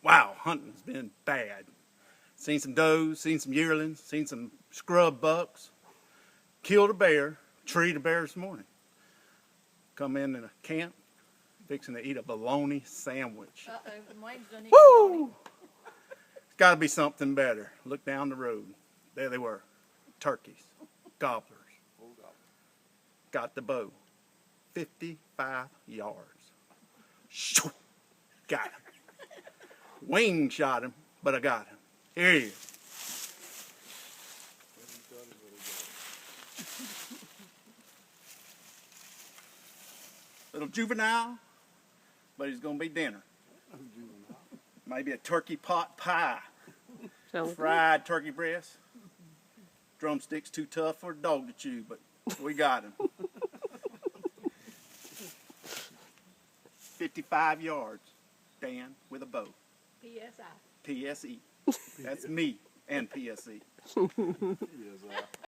Wow, hunting's been bad. Seen some does, seen some yearlings, seen some scrub bucks. Killed a bear, treed a bear this morning. Come in a camp, fixing to eat a bologna sandwich. Wayne's done Woo! It's got to be something better. Look down the road. There they were. Turkeys, gobblers. Got the bow. 55 yards. Shoo! Got him. Wing shot him, but I got him. Here he is. Little juvenile, but he's going to be dinner. Maybe a turkey pot pie. Fried turkey breast. Drumsticks too tough for a dog to chew, but we got him. 55 yards, Dan, with a bow. PSI. PSE. That's me and PSE.